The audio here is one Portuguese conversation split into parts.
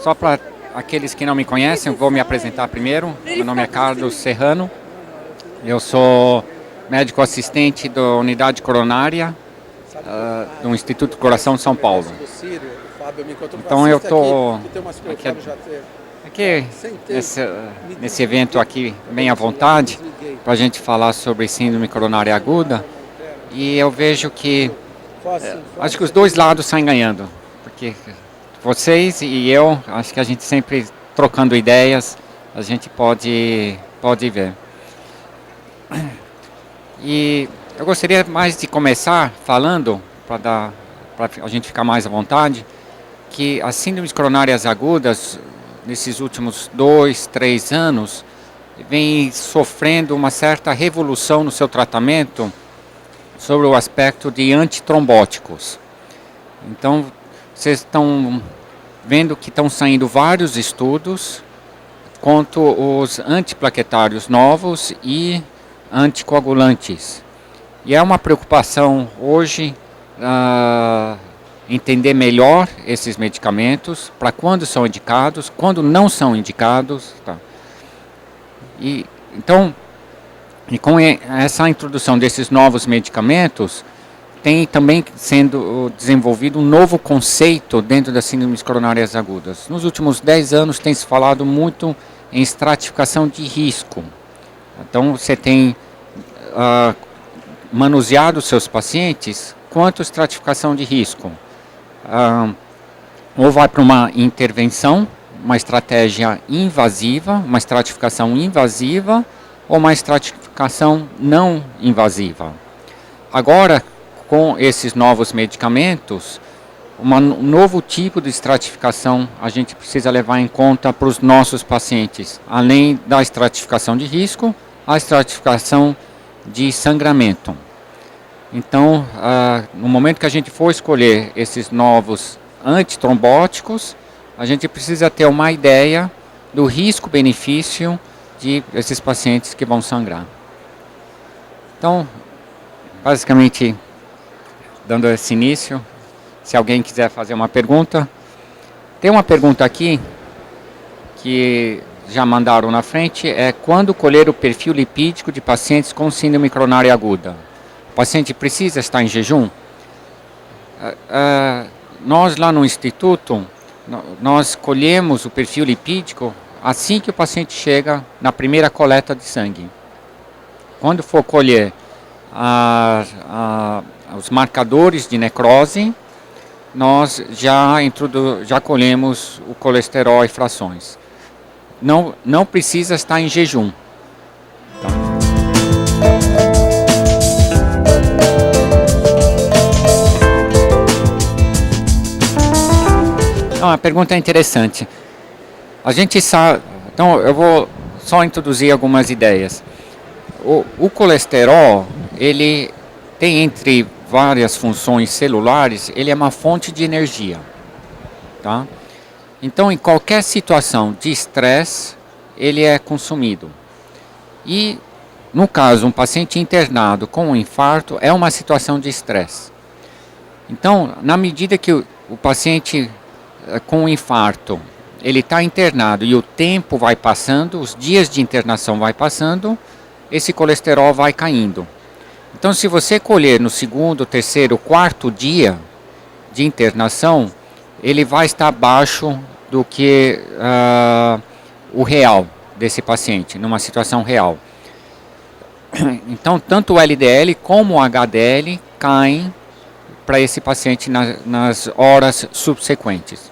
Só para aqueles que não me conhecem, eu vou me apresentar primeiro. Meu nome é Carlos Serrano. Eu sou médico assistente da unidade coronária do Instituto do Coração de São Paulo. Então eu estou aqui nesse evento aqui bem à vontade para a gente falar sobre síndrome coronária aguda. E eu vejo que acho que os dois lados saem ganhando, porque vocês e eu, acho que a gente sempre trocando ideias, a gente pode ver. E eu gostaria mais de começar falando, para a gente ficar mais à vontade, que as síndromes coronárias agudas, nesses últimos 2, 3 anos, vem sofrendo uma certa revolução no seu tratamento sobre o aspecto de antitrombóticos. Então, vocês estão vendo que estão saindo vários estudos quanto os antiplaquetários novos e anticoagulantes. E é uma preocupação hoje entender melhor esses medicamentos, para quando são indicados, quando não são indicados. Tá? Então, com essa introdução desses novos medicamentos, tem também sendo desenvolvido um novo conceito dentro das síndromes coronárias agudas. Nos últimos 10 anos tem se falado muito em estratificação de risco. Então você tem manuseado os seus pacientes quanto estratificação de risco. Ou vai para uma intervenção, uma estratégia invasiva, uma estratificação invasiva, ou uma estratificação não invasiva. Agora, com esses novos medicamentos, um novo tipo de estratificação a gente precisa levar em conta para os nossos pacientes. Além da estratificação de risco, a estratificação de sangramento. Então, no momento que a gente for escolher esses novos antitrombóticos, a gente precisa ter uma ideia do risco-benefício de esses pacientes que vão sangrar. Então, basicamente, dando esse início, se alguém quiser fazer uma pergunta. Tem uma pergunta aqui, que já mandaram na frente, é quando colher o perfil lipídico de pacientes com síndrome coronária aguda? O paciente precisa estar em jejum? Nós lá no Instituto, nós colhemos o perfil lipídico assim que o paciente chega na primeira coleta de sangue. Quando for colher os marcadores de necrose, nós já colhemos o colesterol e frações. Não precisa estar em jejum. Então, a pergunta é interessante. A gente sabe. Então, eu vou só introduzir algumas ideias. O colesterol, ele tem entre várias funções celulares, ele é uma fonte de energia, tá? Então, em qualquer situação de estresse, ele é consumido. E, no caso, um paciente internado com um infarto é uma situação de estresse. Então, na medida que o paciente com um infarto, ele está internado e o tempo vai passando, os dias de internação vai passando, esse colesterol vai caindo. Então, se você colher no segundo, terceiro, quarto dia de internação, ele vai estar abaixo do que o real desse paciente, numa situação real. Então, tanto o LDL como o HDL caem para esse paciente nas horas subsequentes.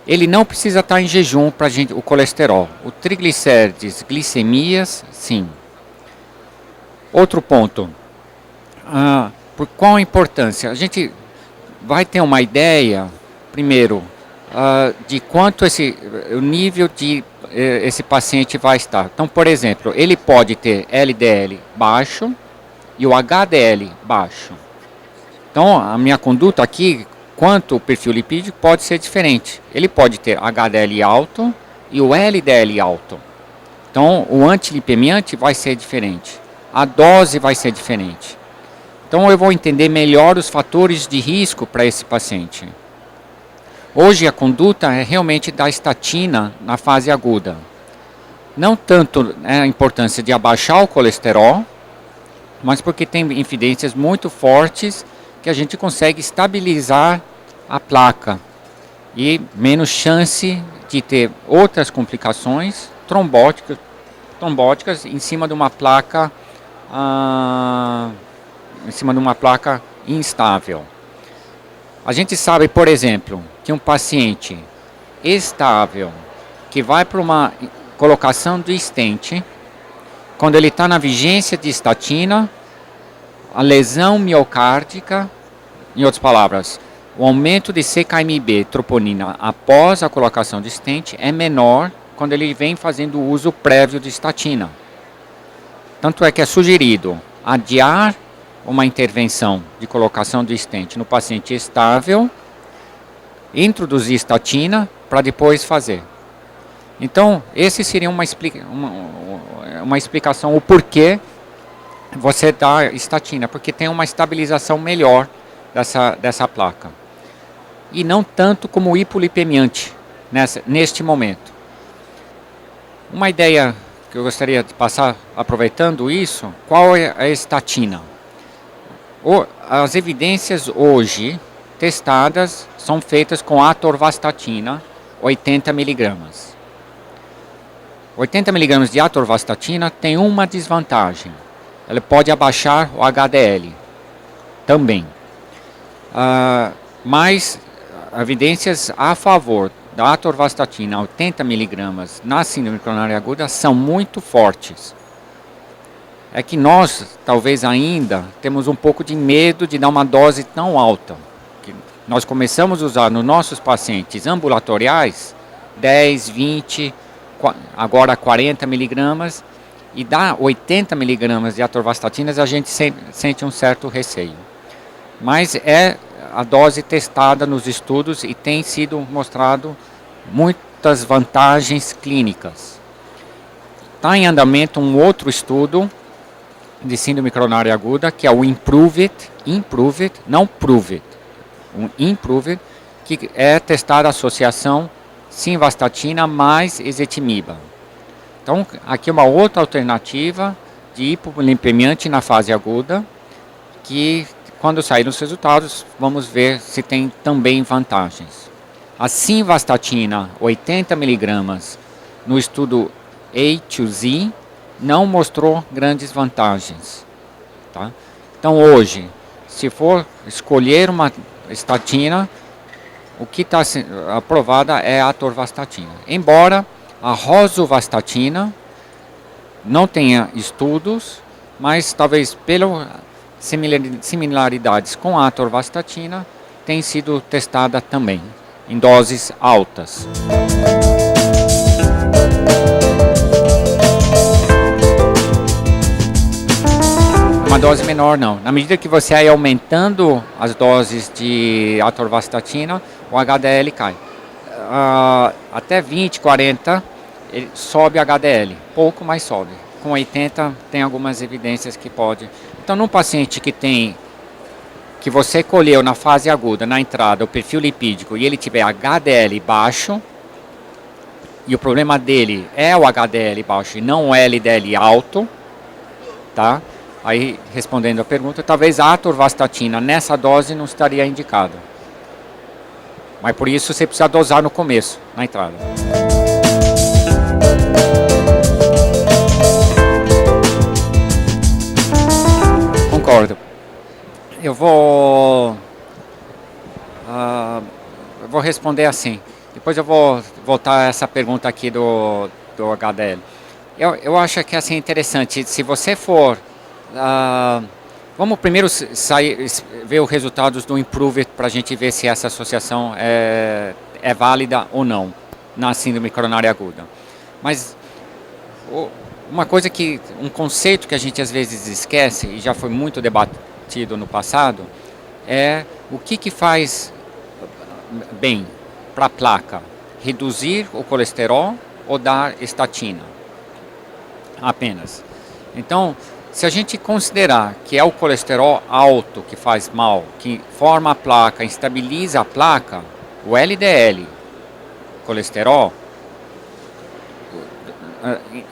Ele não precisa estar em jejum para o colesterol. O triglicérides, glicemias, sim. Outro ponto. Por qual a importância? A gente vai ter uma ideia, primeiro, de quanto o nível de esse paciente vai estar. Então, por exemplo, ele pode ter LDL baixo e o HDL baixo. Então, a minha conduta aqui, quanto o perfil lipídico, pode ser diferente. Ele pode ter HDL alto e o LDL alto. Então, o antilipemiante vai ser diferente. A dose vai ser diferente. Então, eu vou entender melhor os fatores de risco para esse paciente. Hoje a conduta é realmente da estatina na fase aguda. Não tanto a importância de abaixar o colesterol, mas porque tem evidências muito fortes que a gente consegue estabilizar a placa e menos chance de ter outras complicações trombóticas em cima de uma placa instável. A gente sabe, por exemplo, que um paciente estável que vai para uma colocação do stent, quando ele está na vigência de estatina, a lesão miocárdica, em outras palavras, o aumento de CKMB, troponina, após a colocação de stent é menor quando ele vem fazendo o uso prévio de estatina. Tanto é que é sugerido adiar uma intervenção de colocação do stent no paciente estável, introduzir estatina para depois fazer. Então, esse seria uma explicação, o porquê você dá estatina, porque tem uma estabilização melhor dessa placa. E não tanto como hipolipemiante neste momento. Uma ideia que eu gostaria de passar, aproveitando isso, qual é a estatina? As evidências hoje testadas são feitas com atorvastatina, 80 mg. 80 mg de atorvastatina tem uma desvantagem. Ela pode abaixar o HDL também. Mas evidências a favor da atorvastatina, 80 mg na síndrome coronária aguda, são muito fortes. É que nós, talvez ainda, temos um pouco de medo de dar uma dose tão alta. Que nós começamos a usar nos nossos pacientes ambulatoriais 10, 20, agora 40 miligramas, e dá 80 miligramas de atorvastatina, a gente sente um certo receio. Mas é a dose testada nos estudos e tem sido mostrado muitas vantagens clínicas. Está em andamento um outro estudo de síndrome coronária aguda, que é o Improve It, não Prove It, um Improve It, que é testar a associação simvastatina mais ezetimiba. Então, aqui é uma outra alternativa de hipolipemiante na fase aguda, que quando saírem os resultados, vamos ver se tem também vantagens. A simvastatina, 80 mg, no estudo A2Z, não mostrou grandes vantagens. Tá? Então, hoje, se for escolher uma estatina, o que está aprovada é a atorvastatina. Embora a rosuvastatina não tenha estudos, mas talvez pelas similaridades com a atorvastatina, tem sido testada também, em doses altas. Uma dose menor não. Na medida que você vai aumentando as doses de atorvastatina, o HDL cai. Até 20, 40, ele sobe HDL. Pouco, mas sobe. Com 80 tem algumas evidências que pode. Então, num paciente que você colheu na fase aguda, na entrada, o perfil lipídico, e ele tiver HDL baixo, e o problema dele é o HDL baixo e não o LDL alto, tá? Aí, respondendo a pergunta, talvez a atorvastatina nessa dose não estaria indicada. Mas por isso você precisa dosar no começo, na entrada. Concordo. Eu vou responder assim. Depois eu vou voltar a essa pergunta aqui do HDL. Eu acho que assim, é interessante. Se você for... vamos primeiro ver os resultados do Improve para a gente ver se essa associação é válida ou não na síndrome coronária aguda. Mas um conceito que a gente às vezes esquece, e já foi muito debatido no passado, é o que faz bem para a placa: reduzir o colesterol ou dar estatina apenas. Então, se a gente considerar que é o colesterol alto que faz mal, que forma a placa, estabiliza a placa, O LDL, colesterol,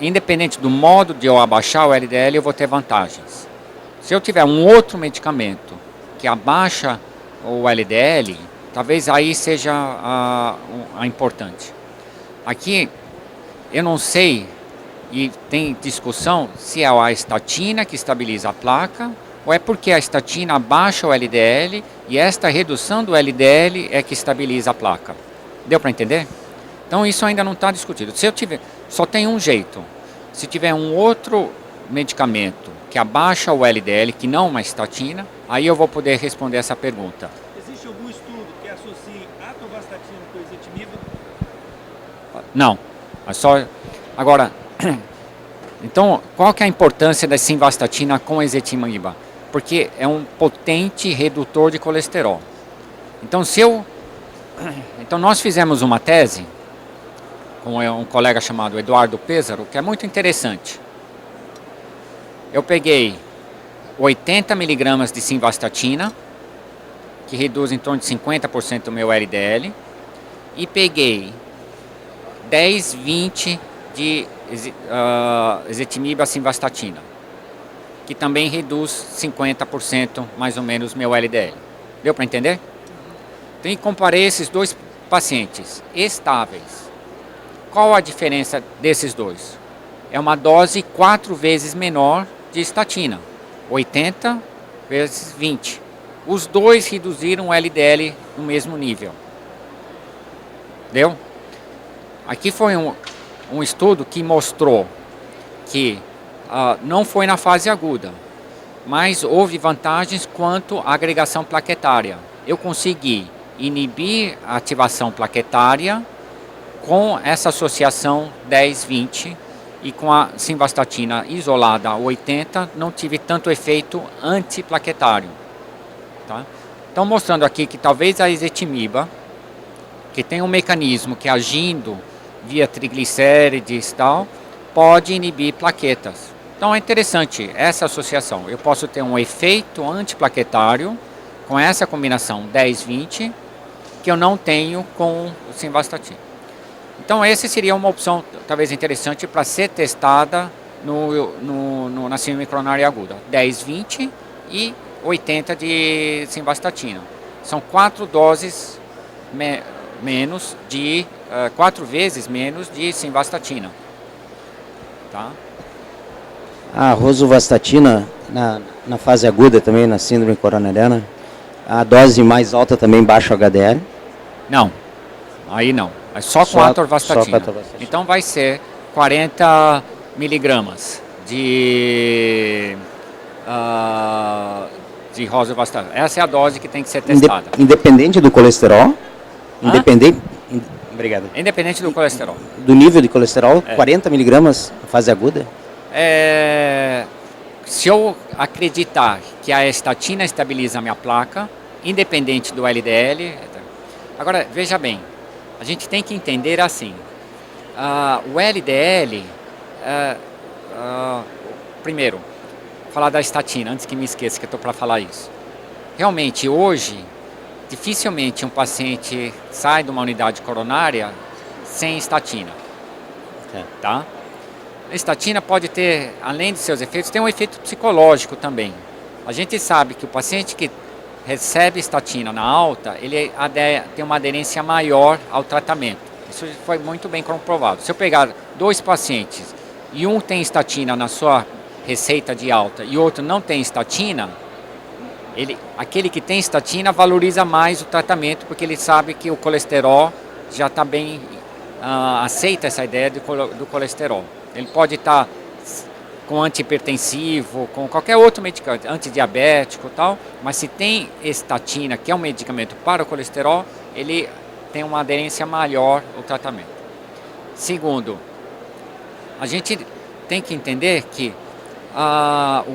independente do modo de eu abaixar o LDL, eu vou ter vantagens. Se eu tiver um outro medicamento que abaixa o LDL, talvez aí seja a importante. Aqui, eu não sei, e tem discussão, se é a estatina que estabiliza a placa, ou é porque a estatina abaixa o LDL e esta redução do LDL é que estabiliza a placa. Deu para entender? Então isso ainda não está discutido. Se eu tiver, só tem um jeito. Se tiver um outro medicamento que abaixa o LDL, que não uma estatina, aí eu vou poder responder essa pergunta. Existe algum estudo que associe atorvastatina com ezetimiba? Não. É só agora. Então, qual que é a importância da simvastatina com ezetimiba? Porque é um potente redutor de colesterol. Então, então nós fizemos uma tese com um colega chamado Eduardo Pêsaro, que é muito interessante. Eu peguei 80 miligramas de simvastatina, que reduz em torno de 50% o meu LDL, e peguei 10, 20 de ezetimiba simvastatina, que também reduz 50% mais ou menos meu LDL. Deu para entender? Então, comparei esses dois pacientes estáveis. Qual a diferença desses dois? É uma dose 4 vezes menor de estatina, 80 vezes 20. Os dois reduziram o LDL no mesmo nível. Deu? Aqui foi um estudo que mostrou que não foi na fase aguda, mas houve vantagens quanto à agregação plaquetária. Eu consegui inibir a ativação plaquetária com essa associação 10-20 e com a simvastatina isolada a 80 não tive tanto efeito antiplaquetário. Tá? Então mostrando aqui que talvez a ezetimiba, que tem um mecanismo que agindo via triglicérides e tal, pode inibir plaquetas. Então é interessante essa associação. Eu posso ter um efeito antiplaquetário com essa combinação 10-20 que eu não tenho com o simvastatina. Então essa seria uma opção talvez interessante para ser testada na síndrome coronária aguda. 10-20 e 80 de simvastatina. São 4 doses menos de 4 vezes menos de simvastatina. Tá? A rosuvastatina na fase aguda também, na síndrome coronariana, a dose mais alta também baixa o HDL? Não, aí não. É só com atorvastatina. Então vai ser 40 miligramas de rosuvastatina. Essa é a dose que tem que ser testada. Independente do colesterol? Obrigado. Independente do colesterol. Do nível de colesterol, 40 miligramas na fase aguda? Se eu acreditar que a estatina estabiliza a minha placa, independente do LDL... Agora, veja bem, a gente tem que entender assim, o LDL, primeiro, falar da estatina, antes que me esqueça que eu estou para falar isso. Realmente, hoje, dificilmente um paciente sai de uma unidade coronária sem estatina. Tá? A estatina pode ter, além de seus efeitos, tem um efeito psicológico também. A gente sabe que o paciente que recebe estatina na alta, ele tem uma aderência maior ao tratamento. Isso foi muito bem comprovado. Se eu pegar 2 pacientes e um tem estatina na sua receita de alta e outro não tem estatina, aquele que tem estatina valoriza mais o tratamento porque ele sabe que o colesterol já está bem, aceita essa ideia do colesterol. Ele pode estar com antihipertensivo, com qualquer outro medicamento, antidiabético e tal, mas se tem estatina, que é um medicamento para o colesterol, ele tem uma aderência maior ao tratamento. Segundo, a gente tem que entender que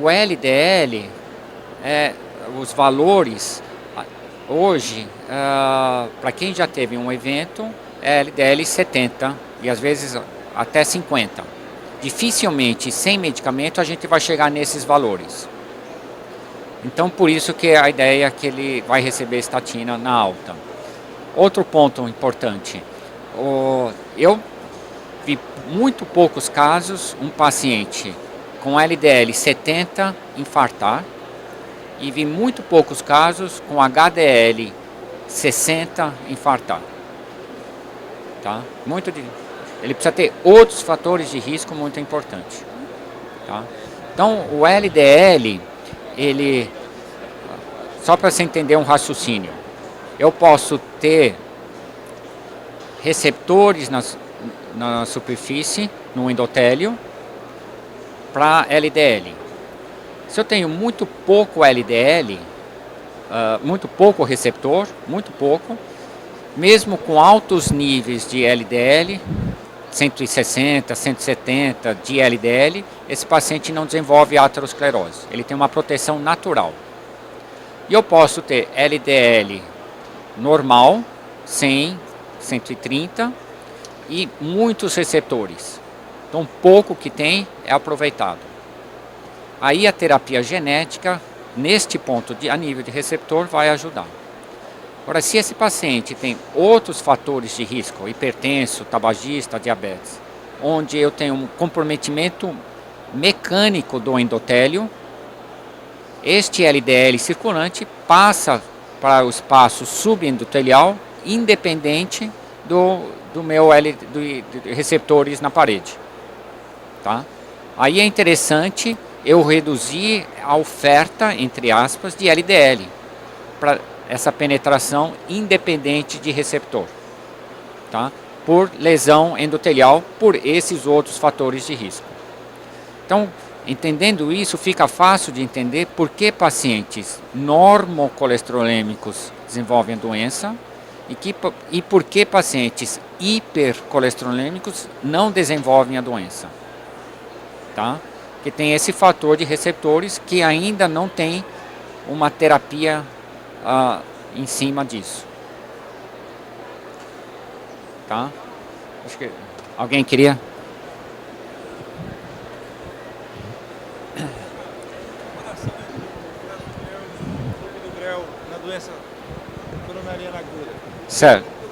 o LDL, os valores, hoje, para quem já teve um evento, é LDL 70 e às vezes até 50. Dificilmente, sem medicamento, a gente vai chegar nesses valores. Então, por isso que a ideia é que ele vai receber estatina na alta. Outro ponto importante, eu vi muito poucos casos, um paciente com LDL 70 infartar, e vi muito poucos casos com HDL 60 infartar. Tá? Ele precisa ter outros fatores de risco muito importantes. Tá? Então, o LDL, só para você entender um raciocínio, eu posso ter receptores na superfície, no endotélio, para LDL. Se eu tenho muito pouco LDL, muito pouco receptor, muito pouco, mesmo com altos níveis de LDL, 160, 170 de LDL, esse paciente não desenvolve aterosclerose. Ele tem uma proteção natural. E eu posso ter LDL normal, 100, 130 e muitos receptores. Então, pouco que tem é aproveitado. Aí a terapia genética, neste ponto a nível de receptor, vai ajudar. Agora, se esse paciente tem outros fatores de risco, hipertenso, tabagista, diabetes, onde eu tenho um comprometimento mecânico do endotélio, este LDL circulante passa para o espaço subendotelial, independente do meu receptores na parede. Tá? Aí é interessante eu reduzir a oferta, entre aspas, de LDL, para essa penetração independente de receptor, tá? Por lesão endotelial, por esses outros fatores de risco. Então, entendendo isso, fica fácil de entender por que pacientes normocolesterolêmicos desenvolvem a doença e por que pacientes hipercolesterolêmicos não desenvolvem a doença. Tá? Que tem esse fator de receptores que ainda não tem uma terapia em cima disso. Tá? Acho que alguém queria? Do grau na doença coronariana aguda. Certo.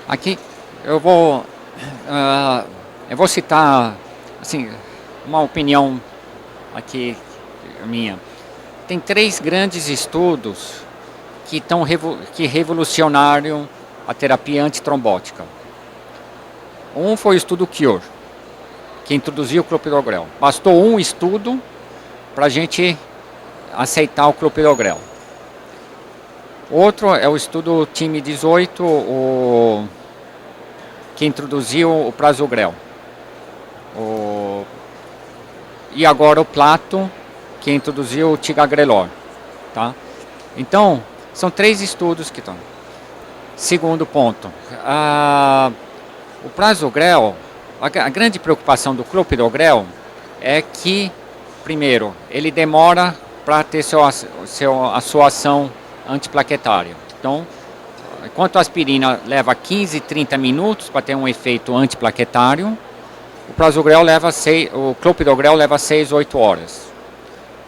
Aqui eu vou citar assim, uma opinião aqui minha. Tem 3 grandes estudos que revolucionaram a terapia antitrombótica. Um foi o estudo CURE, que introduziu o clopidogrel. Bastou um estudo para a gente aceitar o clopidogrel. Outro é o estudo time 18, que introduziu o prasugrel. E agora o Plato, que introduziu o ticagrelor. Tá? Então, são 3 estudos que estão. Segundo ponto, o prasugrel, a grande preocupação do clopidogrel é que, primeiro, ele demora para ter a sua ação antiplaquetária. Então, enquanto a aspirina leva 15, 30 minutos para ter um efeito antiplaquetário, o clopidogrel leva 6, 8 horas.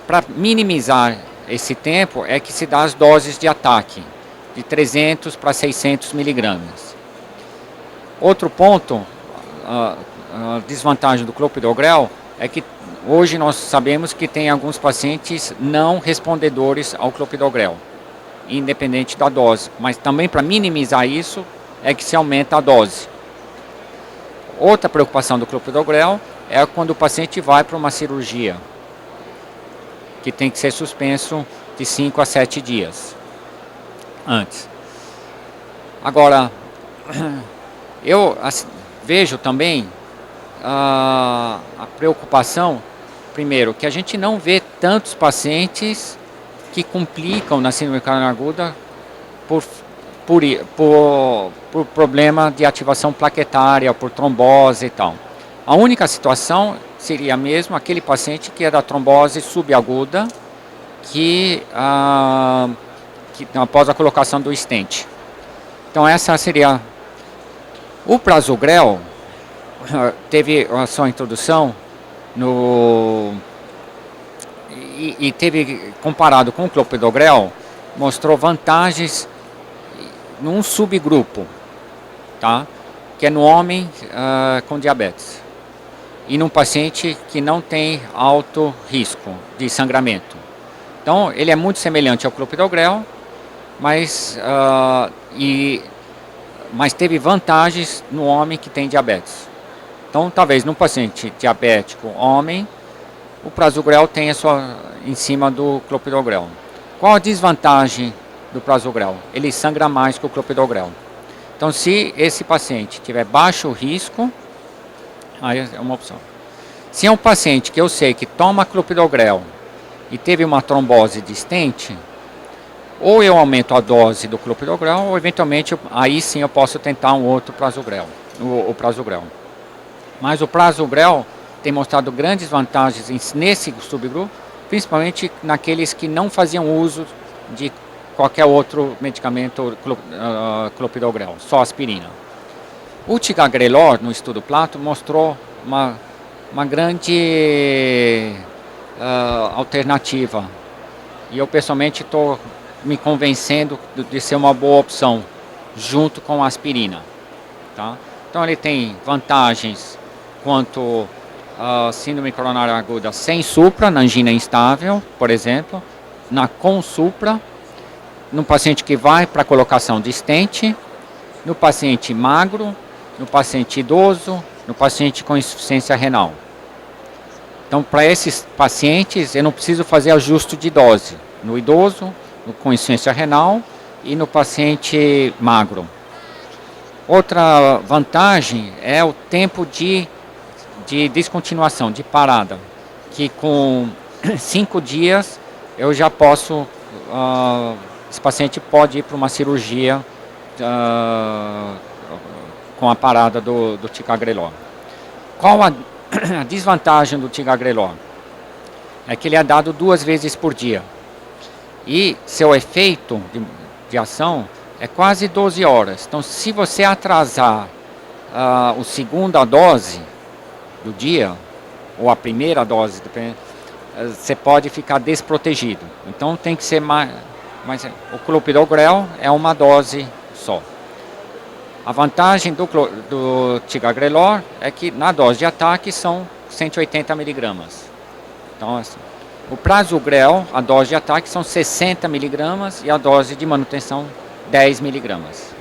Para minimizar esse tempo é que se dá as doses de ataque, de 300 para 600 miligramas. Outro ponto, a desvantagem do clopidogrel é que hoje nós sabemos que tem alguns pacientes não respondedores ao clopidogrel, independente da dose, mas também para minimizar isso é que se aumenta a dose. Outra preocupação do clopidogrel é quando o paciente vai para uma cirurgia, que tem que ser suspenso de 5 a 7 dias antes. Agora, eu vejo também a preocupação, primeiro, que a gente não vê tantos pacientes que complicam na síndrome coronariana aguda por problema de ativação plaquetária, por trombose e tal. A única situação seria mesmo aquele paciente que é da trombose subaguda, que após a colocação do stent. Então essa seria O Prasugrel teve a sua introdução e teve, comparado com o Clopidogrel, mostrou vantagens num subgrupo, tá? Que é no homem com diabetes e num paciente que não tem alto risco de sangramento. Então, ele é muito semelhante ao Clopidogrel, mas teve vantagens no homem que tem diabetes. Então, talvez no paciente diabético homem, o Prasugrel tenha em cima do Clopidogrel. Qual a desvantagem do Prasugrel? Ele sangra mais que o Clopidogrel. Então, se esse paciente tiver baixo risco, aí é uma opção. Se é um paciente que eu sei que toma Clopidogrel e teve uma trombose de stent, ou eu aumento a dose do Clopidogrel, ou eventualmente aí sim eu posso tentar um outro Prasugrel, o Prasugrel. Mas o Prasugrel tem mostrado grandes vantagens nesse subgrupo, principalmente naqueles que não faziam uso de qualquer outro medicamento Clopidogrel, só aspirina. O Ticagrelor, no estudo Plato, mostrou uma grande alternativa. E eu pessoalmente estou me convencendo de ser uma boa opção, junto com a aspirina. Tá? Então ele tem vantagens quanto a síndrome coronária aguda sem supra, na angina instável, por exemplo, com supra, no paciente que vai para a colocação de stent, no paciente magro, no paciente idoso, no paciente com insuficiência renal. Então, para esses pacientes, eu não preciso fazer ajuste de dose, no idoso, com insuficiência renal e no paciente magro. Outra vantagem é o tempo de descontinuação, de parada, que com 5 dias eu já posso, esse paciente pode ir para uma cirurgia com a parada do Ticagrelor. Qual a desvantagem do Ticagrelor? É que ele é dado 2 vezes por dia. E seu efeito de ação é quase 12 horas. Então, se você atrasar a segunda dose do dia, ou a primeira dose, você pode ficar desprotegido. Então, tem que ser mais o Clopidogrel é uma dose só. A vantagem do Ticagrelor é que na dose de ataque são 180 miligramas. Então, assim, o Prasugrel, a dose de ataque são 60 miligramas e a dose de manutenção 10 miligramas.